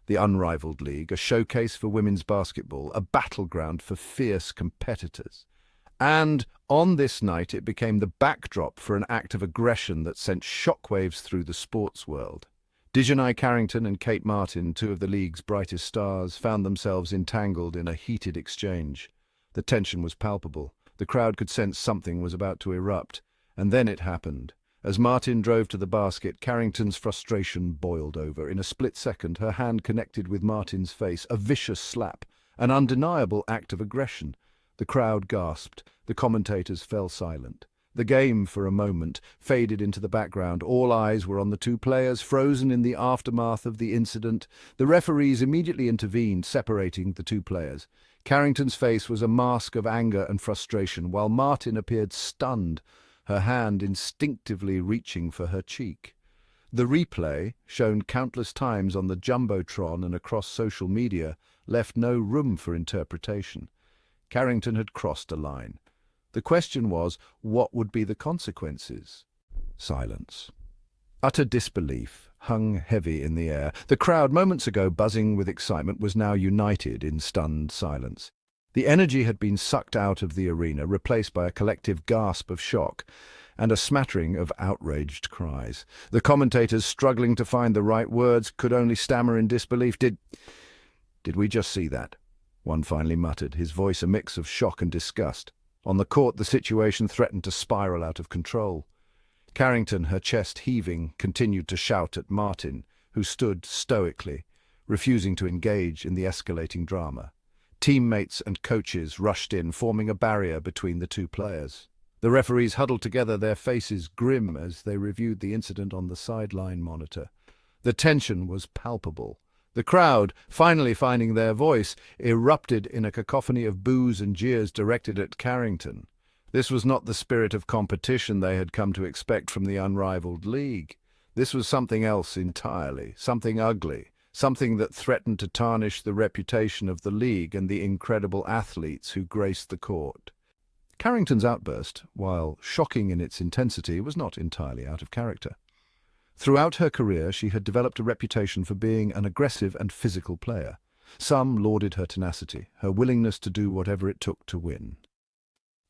the unrivaled league, a showcase for women's basketball, a battleground for fierce competitors. And on this night, it became the backdrop for an act of aggression that sent shockwaves through the sports world. Dijonai Carrington and Kate Martin, two of the league's brightest stars, found themselves entangled in a heated exchange. The tension was palpable. The crowd could sense something was about to erupt. And then it happened. As Martin drove to the basket, Carrington's frustration boiled over. In a split second, her hand connected with Martin's face, a vicious slap, an undeniable act of aggression. The crowd gasped. The commentators fell silent. The game, for a moment, faded into the background. All eyes were on the two players, frozen in the aftermath of the incident. The referees immediately intervened, separating the two players. Carrington's face was a mask of anger and frustration, while Martin appeared stunned, her hand instinctively reaching for her cheek. The replay, shown countless times on the Jumbotron and across social media, left no room for interpretation. Carrington had crossed a line. The question was, what would be the consequences? Silence. Utter disbelief hung heavy in the air. The crowd, moments ago buzzing with excitement, was now united in stunned silence. The energy had been sucked out of the arena, replaced by a collective gasp of shock and a smattering of outraged cries. The commentators, struggling to find the right words, could only stammer in disbelief. Did we just see that? One finally muttered, his voice a mix of shock and disgust. On the court, the situation threatened to spiral out of control. Carrington, her chest heaving, continued to shout at Martin, who stood stoically, refusing to engage in the escalating drama. Teammates and coaches rushed in, forming a barrier between the two players. The referees huddled together, their faces grim as they reviewed the incident on the sideline monitor. The tension was palpable. The crowd, finally finding their voice, erupted in a cacophony of boos and jeers directed at Carrington. This was not the spirit of competition they had come to expect from the unrivaled league. This was something else entirely, something ugly, something that threatened to tarnish the reputation of the league and the incredible athletes who graced the court. Carrington's outburst, while shocking in its intensity, was not entirely out of character. Throughout her career, she had developed a reputation for being an aggressive and physical player. Some lauded her tenacity, her willingness to do whatever it took to win.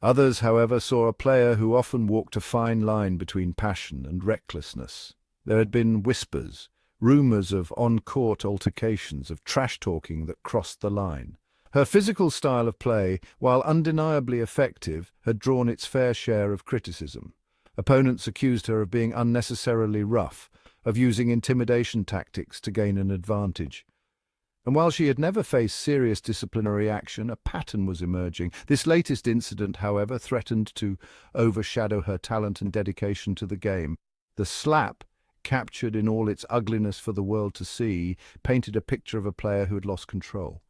Others, however, saw a player who often walked a fine line between passion and recklessness. There had been whispers, rumors of on-court altercations, of trash-talking that crossed the line. Her physical style of play, while undeniably effective, had drawn its fair share of criticism. Opponents accused her of being unnecessarily rough, of using intimidation tactics to gain an advantage. And while she had never faced serious disciplinary action, a pattern was emerging. This latest incident, however, threatened to overshadow her talent and dedication to the game. The slap, captured in all its ugliness for the world to see, painted a picture of a player who had lost control.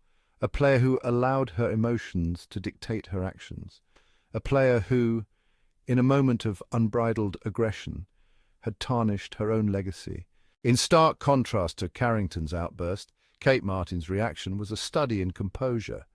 A player who allowed her emotions to dictate her actions. A player who, in a moment of unbridled aggression, had tarnished her own legacy. In stark contrast to Carrington's outburst, Kate Martin's reaction was a study in composure.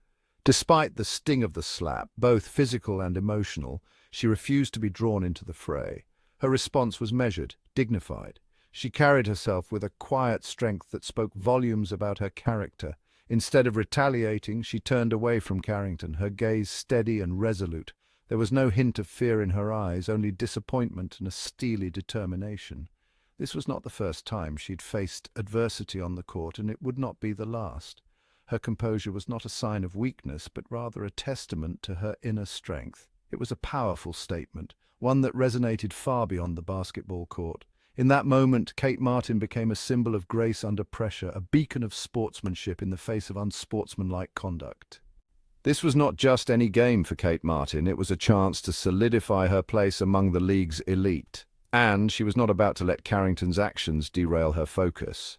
Despite the sting of the slap, both physical and emotional, she refused to be drawn into the fray. Her response was measured, dignified. She carried herself with a quiet strength that spoke volumes about her character. Instead of retaliating, she turned away from Carrington, her gaze steady and resolute. There was no hint of fear in her eyes, only disappointment and a steely determination. This was not the first time she'd faced adversity on the court, and it would not be the last. Her composure was not a sign of weakness, but rather a testament to her inner strength. It was a powerful statement, one that resonated far beyond the basketball court. In that moment, Kate Martin became a symbol of grace under pressure, a beacon of sportsmanship in the face of unsportsmanlike conduct. This was not just any game for Kate Martin, it was a chance to solidify her place among the league's elite. And she was not about to let Carrington's actions derail her focus.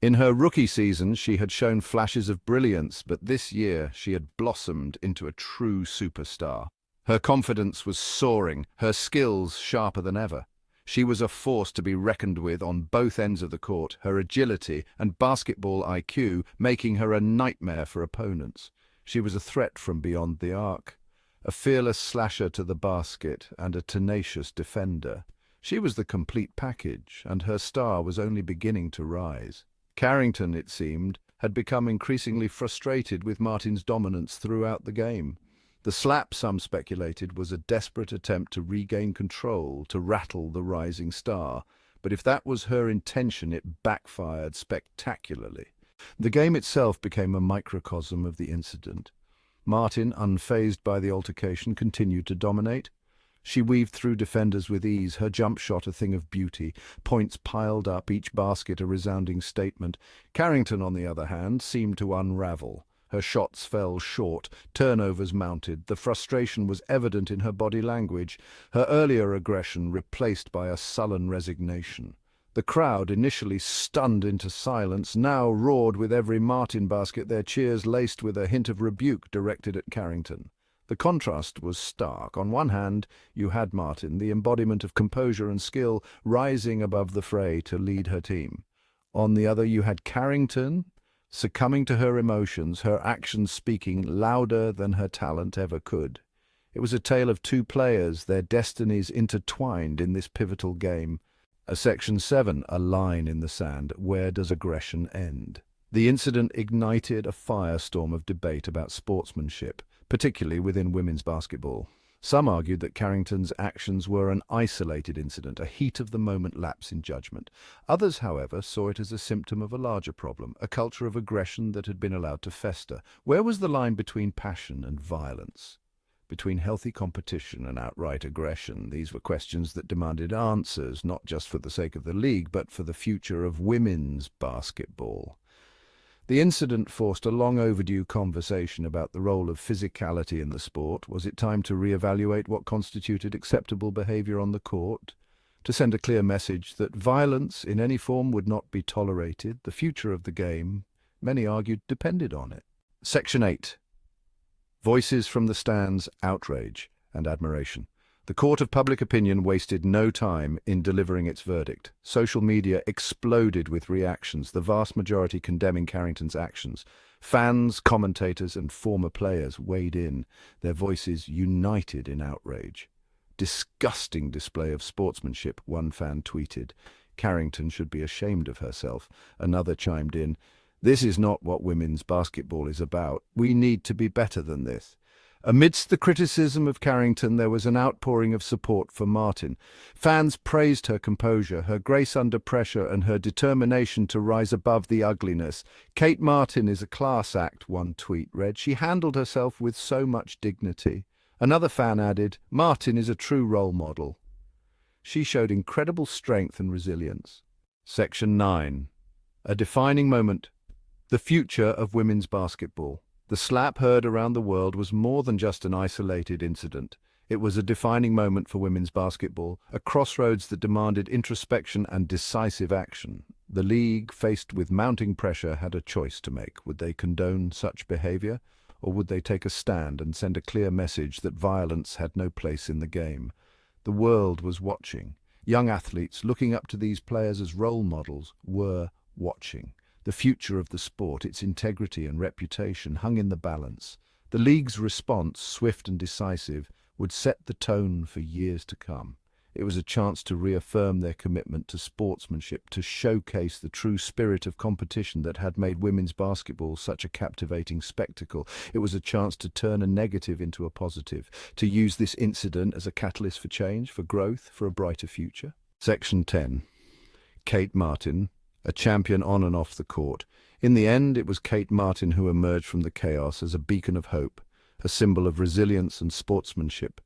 In her rookie season, she had shown flashes of brilliance, but this year she had blossomed into a true superstar. Her confidence was soaring, her skills sharper than ever. She was a force to be reckoned with on both ends of the court, her agility and basketball IQ making her a nightmare for opponents. She was a threat from beyond the arc, a fearless slasher to the basket and a tenacious defender. She was the complete package, and her star was only beginning to rise. Carrington, it seemed, had become increasingly frustrated with Martin's dominance throughout the game. The slap, some speculated, was a desperate attempt to regain control, to rattle the rising star. But if that was her intention, it backfired spectacularly. The game itself became a microcosm of the incident. Martin, unfazed by the altercation, continued to dominate. She weaved through defenders with ease, her jump shot a thing of beauty, points piled up, each basket a resounding statement. Carrington, on the other hand, seemed to unravel. Her shots fell short, turnovers mounted. The frustration was evident in her body language, her earlier aggression replaced by a sullen resignation. The crowd, initially stunned into silence, now roared with every Martin basket, their cheers laced with a hint of rebuke directed at Carrington. The contrast was stark. On one hand, you had Martin, the embodiment of composure and skill, rising above the fray to lead her team. On the other, you had Carrington, succumbing to her emotions, her actions speaking louder than her talent ever could. It was a tale of two players, their destinies intertwined in this pivotal game. Section 7, a line in the sand. Where does aggression end? The incident ignited a firestorm of debate about sportsmanship, particularly within women's basketball. Some argued that Carrington's actions were an isolated incident, a heat-of-the-moment lapse in judgment. Others, however, saw it as a symptom of a larger problem, a culture of aggression that had been allowed to fester. Where was the line between passion and violence? Between healthy competition and outright aggression? These were questions that demanded answers, not just for the sake of the league, but for the future of women's basketball. The incident forced a long-overdue conversation about the role of physicality in the sport. Was it time to re-evaluate what constituted acceptable behavior on the court? To send a clear message that violence in any form would not be tolerated? The future of the game, many argued, depended on it. Section 8. Voices from the stands, outrage and admiration. The court of public opinion wasted no time in delivering its verdict. Social media exploded with reactions, the vast majority condemning Carrington's actions. Fans, commentators, and former players weighed in, their voices united in outrage. "Disgusting display of sportsmanship," one fan tweeted. "Carrington should be ashamed of herself." Another chimed in, "This is not what women's basketball is about. We need to be better than this." Amidst the criticism of Carrington, there was an outpouring of support for Martin. Fans praised her composure, her grace under pressure, and her determination to rise above the ugliness. "Kate Martin is a class act," one tweet read. "She handled herself with so much dignity." Another fan added, "Martin is a true role model. She showed incredible strength and resilience." Section 9. A defining moment. The future of women's basketball. The slap heard around the world was more than just an isolated incident. It was a defining moment for women's basketball, a crossroads that demanded introspection and decisive action. The league, faced with mounting pressure, had a choice to make. Would they condone such behavior, or would they take a stand and send a clear message that violence had no place in the game? The world was watching. Young athletes, looking up to these players as role models, were watching. The future of the sport, its integrity and reputation, hung in the balance. The league's response, swift and decisive, would set the tone for years to come. It was a chance to reaffirm their commitment to sportsmanship, to showcase the true spirit of competition that had made women's basketball such a captivating spectacle. It was a chance to turn a negative into a positive, to use this incident as a catalyst for change, for growth, for a brighter future. Section 10. Kate Martin, a champion on and off the court. In the end, it was Kate Martin who emerged from the chaos as a beacon of hope, a symbol of resilience and sportsmanship.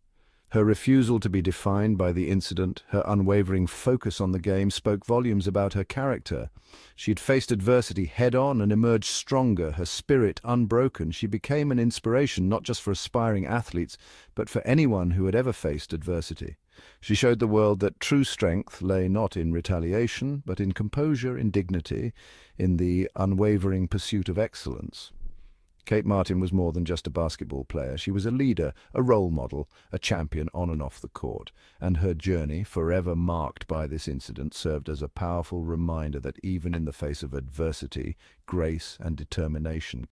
Her refusal to be defined by the incident, her unwavering focus on the game, spoke volumes about her character. She had faced adversity head-on and emerged stronger, her spirit unbroken. She became an inspiration not just for aspiring athletes, but for anyone who had ever faced adversity. She showed the world that true strength lay not in retaliation, but in composure, in dignity, in the unwavering pursuit of excellence. Kate Martin was more than just a basketball player. She was a leader, a role model, a champion on and off the court. And her journey, forever marked by this incident, served as a powerful reminder that even in the face of adversity, grace and determination